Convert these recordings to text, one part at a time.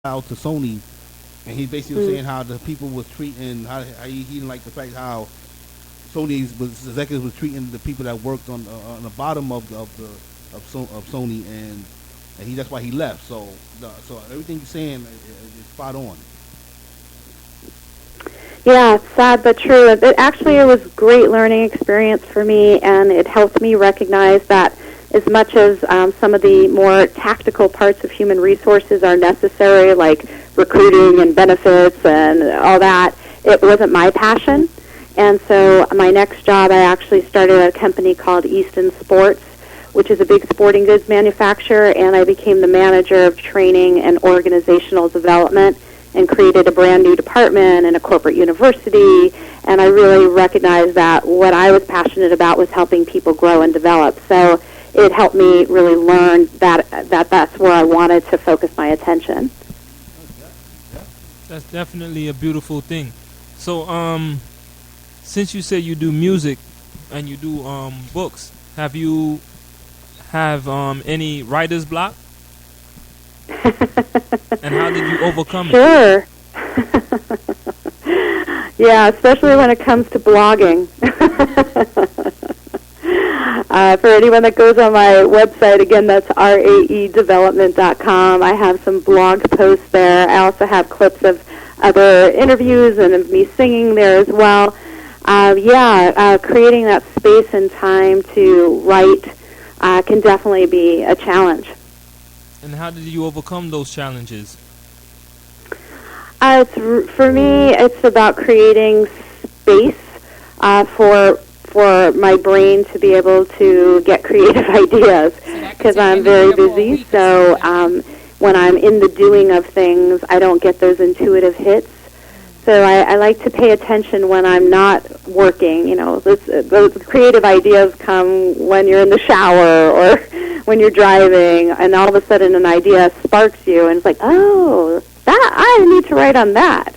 out to Sony, and he basically was saying how the people was treating how he didn't like the fact how Sony's was executives was treating the people that worked on the bottom of Sony, and he that's why he left. So everything you're saying is spot on. Yeah, it's sad but true. It was a great learning experience for me, and it helped me recognize that as much as some of the more tactical parts of human resources are necessary, like recruiting and benefits and all that, it wasn't my passion. And so my next job, I actually started at a company called Easton Sports, which is a big sporting goods manufacturer, and I became the manager of training and organizational development and created a brand new department and a corporate university. And I really recognized that what I was passionate about was helping people grow and develop. So it helped me really learn that's where I wanted to focus my attention. That's definitely a beautiful thing. So, since you say you do music and you do books, have you any writer's block? And how did you overcome it? Sure. Yeah, especially when it comes to blogging. For anyone that goes on my website, again, that's raedevelopment.com. I have some blog posts there. I also have clips of other interviews and of me singing there as well. Creating that space and time to write can definitely be a challenge. And how did you overcome those challenges? For me, it's about creating space for my brain to be able to get creative ideas, because I'm very busy. So when I'm in the doing of things, I don't get those intuitive hits. So I like to pay attention when I'm not working. You know, those creative ideas come when you're in the shower or when you're driving, and all of a sudden an idea sparks you, and it's like, oh, that I need to write on that.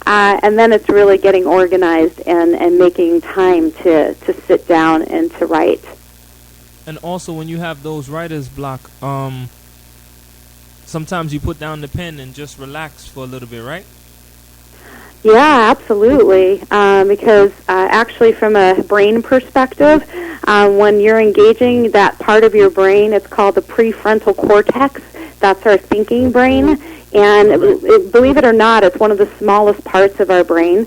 And then it's really getting organized and making time to sit down and to write. And also, when you have those writer's block, sometimes you put down the pen and just relax for a little bit, right? Yeah, absolutely. Because actually, from a brain perspective, when you're engaging that part of your brain, it's called the prefrontal cortex. That's our thinking brain. And believe it or not, it's one of the smallest parts of our brain.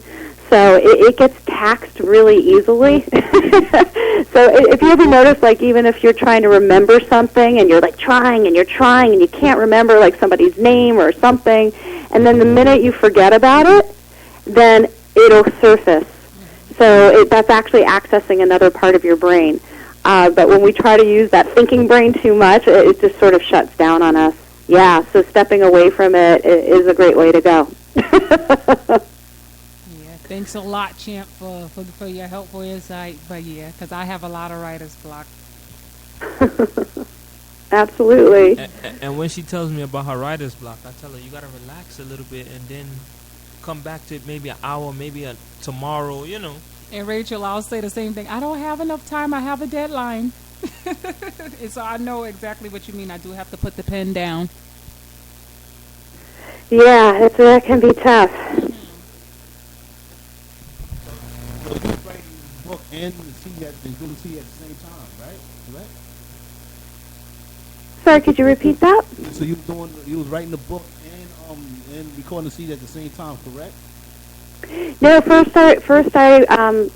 So it gets taxed really easily. So if you ever notice, like, even if you're trying to remember something and you're like trying and you can't remember like somebody's name or something, and then the minute you forget about it, then it'll surface. So that's actually accessing another part of your brain. But when we try to use that thinking brain too much, it just sort of shuts down on us. Yeah, so stepping away from it is a great way to go. Yeah, thanks a lot, Champ, for your helpful insight. But yeah, because I have a lot of writer's block. Absolutely. And when she tells me about her writer's block, I tell her, you got to relax a little bit and then come back to it maybe an hour, maybe tomorrow, you know. And Rachel, I'll say the same thing. I don't have enough time. I have a deadline. And so I know exactly what you mean. I do have to put the pen down. Yeah, that can be tough. So you're writing the book and doing the CD at the same time, right? Correct? Sorry, could you repeat that? So you was writing the book and recording the CD at the same time, correct? No, first I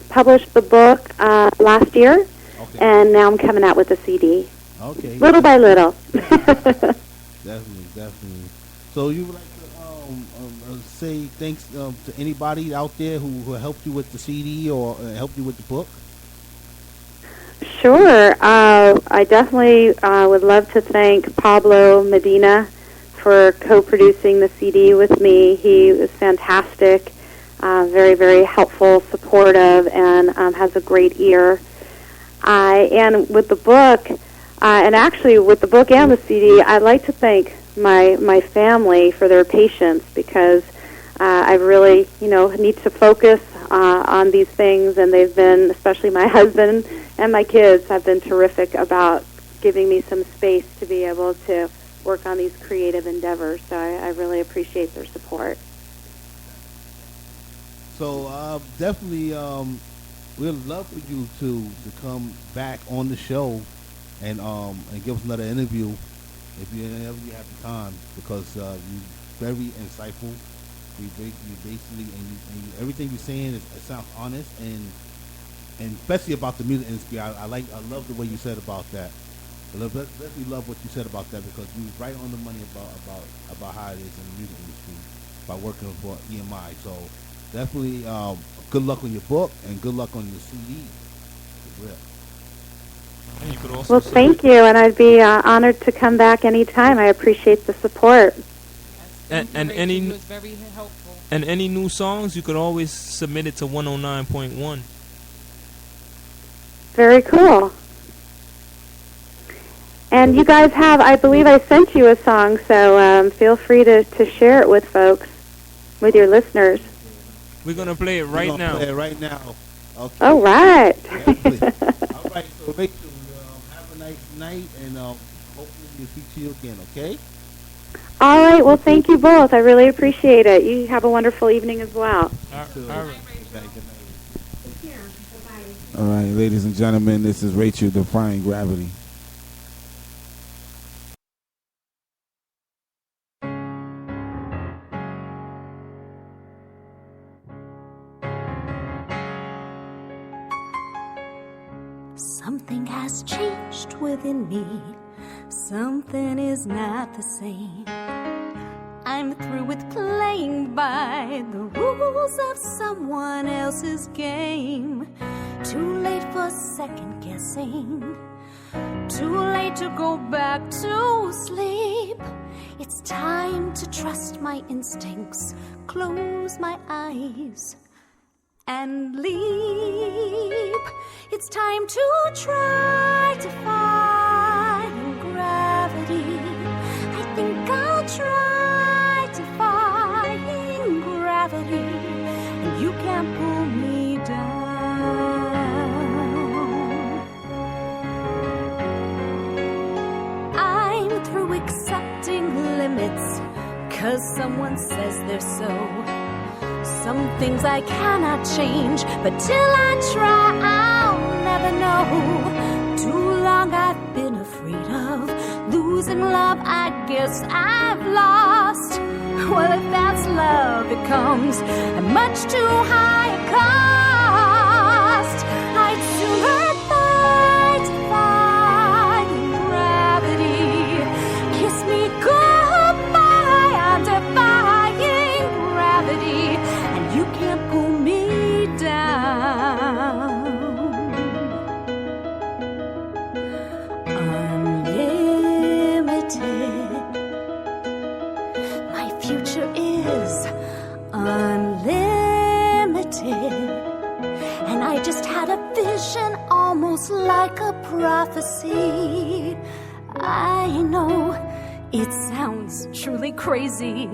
published the book last year, okay. And now I'm coming out with the CD. Okay. Little by little. Definitely. So you would like to say thanks to anybody out there who helped you with the CD or helped you with the book? Sure. I definitely would love to thank Pablo Medina for co-producing the CD with me. He was fantastic. Very, very helpful, supportive, and has a great ear. And with the book, and actually with the book and the CD, I'd like to thank my family for their patience, because I really, need to focus on these things, and they've been, especially my husband and my kids, have been terrific about giving me some space to be able to work on these creative endeavors. So I really appreciate their support. So definitely, we'd love for you to come back on the show and give us another interview if you ever you have the time, because you're very insightful. You basically everything you're saying it sounds honest and especially about the music industry. I love the way you said about that. I definitely love what you said about that, because you was right on the money about how it is in the music industry by working for EMI. So definitely good luck on your book and good luck on your CD. And you could also Well, thank you, and I'd be honored to come back anytime. I appreciate the support. And any It was very helpful. and any new songs, you could always submit it to 109.1. Very cool. And you guys have, I believe I sent you a song, so feel free to share it with folks, with your listeners. We're gonna play it right now. Play it right now. Okay. All right. All right. So Rachel, have a nice night, and hopefully we'll speak to you again. Okay. All right. Well, thank you both. I really appreciate it. You have a wonderful evening as well. All right. Good night. All right, ladies and gentlemen, this is Rachel Defying Gravity. Something has changed within me. Something is not the same. I'm through with playing by the rules of someone else's game. Too late for second guessing. Too late to go back to sleep. It's time to trust my instincts. Close my eyes and leap. It's time to try to find gravity. I think I'll try to find gravity, and you can't pull me down. I'm through accepting limits, 'cause someone says they're so. Some things I cannot change, but till I try, I'll never know. Too long I've been afraid of losing love. I guess I've lost. Well, if that's love, it comes at much too high a cost. I'd sooner die defying gravity. Kiss me goodbye, I'm defying gravity. You can't pull me down. Unlimited. My future is unlimited. And I just had a vision, almost like a prophecy. I know it sounds truly crazy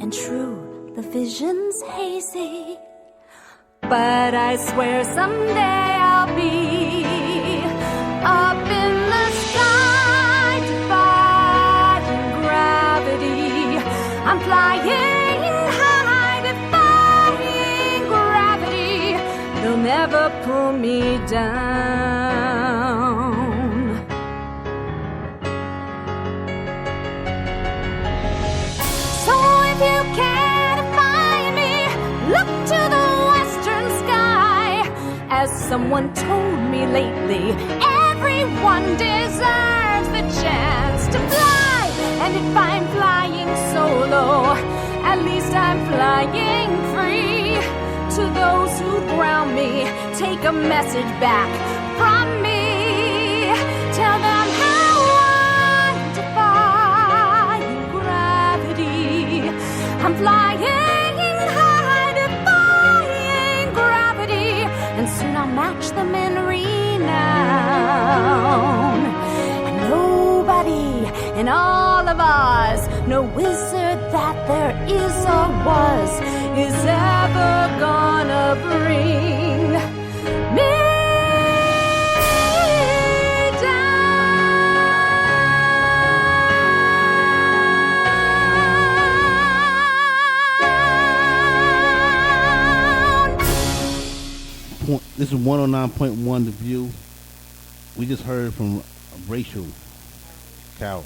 and true. The vision's hazy, but I swear someday I'll be up in the sky, defying gravity. I'm flying high, defying gravity. They'll never pull me down. So if you can look to the western sky. As someone told me lately, everyone deserves the chance to fly. And if I'm flying solo, at least I'm flying free. To those who ground me, take a message back from me. Tell them how I'm defying gravity. I'm flying and soon I'll match them in renown. And nobody in all of Oz, no wizard that there is or was, is ever gonna bring me down. This is 109.1 The View. We just heard from Rachel Carroll.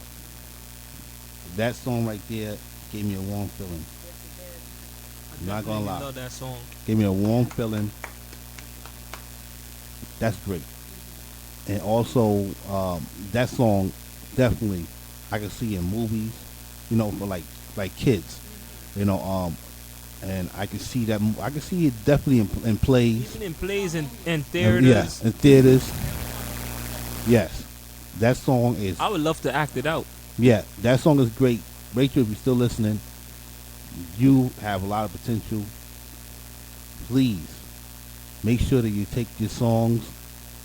That song right there gave me a warm feeling. I'm not gonna lie. Love that song. Gave me a warm feeling. That's great. And also, that song definitely I can see in movies, you know, for like kids, you know, and I can see that. I can see it definitely in plays. Even in plays and theaters. Yes, in theaters. Yes, that song is. I would love to act it out. Yeah, that song is great. Rachel, if you're still listening, you have a lot of potential. Please make sure that you take your songs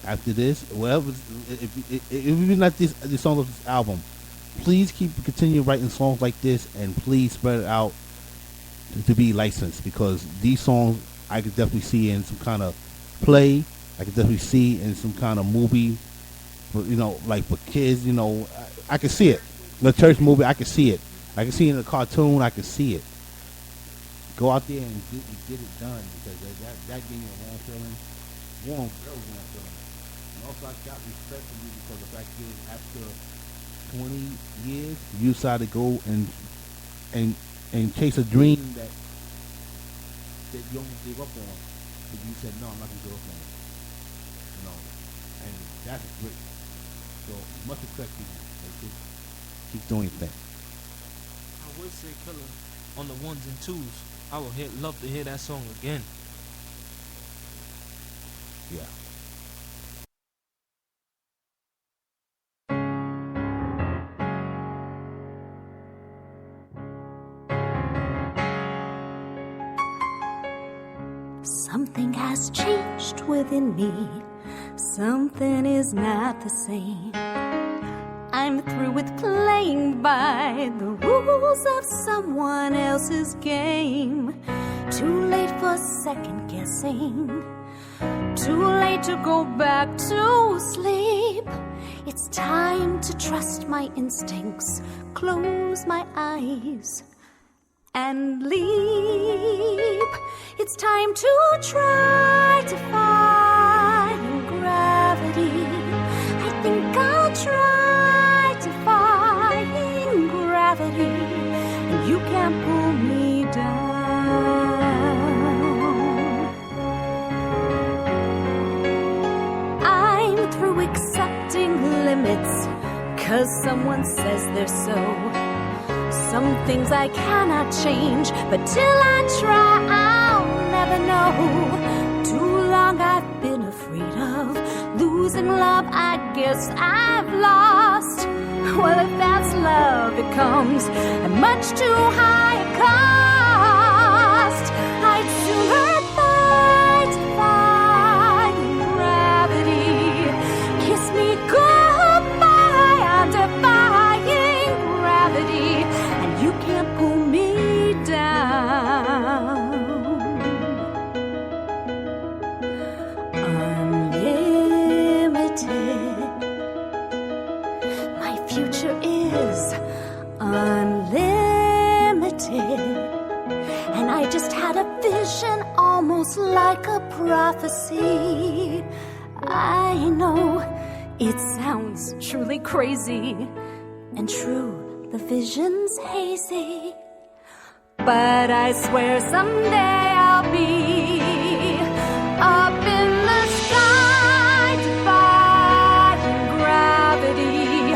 after this. Whatever, if you're not the songs of this album, please continue writing songs like this, and please spread it out to be licensed, because these songs I could definitely see in some kind of play. I could definitely see in some kind of movie, you know, like for kids. You know, I can see it. The church movie, I can see it. I can see it in a cartoon. I can see it. Go out there and get it done, because that gave me a warm feeling. Very warm feeling. And also, I got respect for you, because the fact is, after 20 years, you decided to go and chase a dream that you almost gave up on, but you said, no, I'm not gonna give up on it. You know, and that's great. So much respect to you. Like, keep doing your thing. I would say Killer on the ones and twos. I would love to hear that song again. Yeah. Something has changed within me. Something is not the same. I'm through with playing by the rules of someone else's game. Too late for second guessing. Too late to go back to sleep. It's time to trust my instincts, close my eyes and leap. It's time to try to find gravity. I think I'll try to find gravity, and you can't pull me down. I'm through accepting limits, 'cause someone says they're so. Some things I cannot change, but till I try, I'll never know. Too long I've been afraid of losing love. I guess I've lost. Well, if that's love, it comes at much too high a cost. I'd sooner fight gravity. Kiss me goodbye, I'm defying gravity, and you can't pull me down. Unlimited. My future is unlimited. And I just had a vision, almost like a prophecy. I know it sounds truly crazy, and true, the vision's hazy. But I swear someday I'll be up in the sky, defying gravity.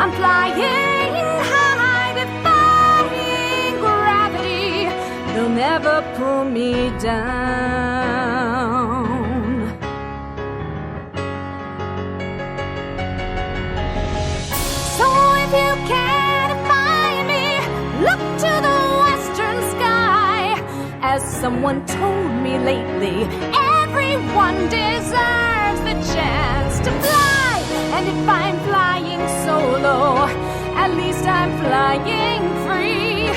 I'm flying high, defying gravity. They'll never pull me down. So if you can't find me, look to the western sky. As someone told me lately, everyone deserves the chance to fly. And if I'm flying solo, at least I'm flying free.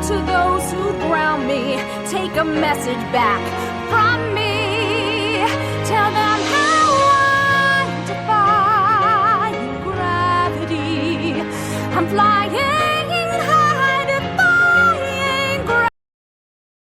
To those who ground me, take a message back from me. Tell them how I'm defying gravity. I'm flying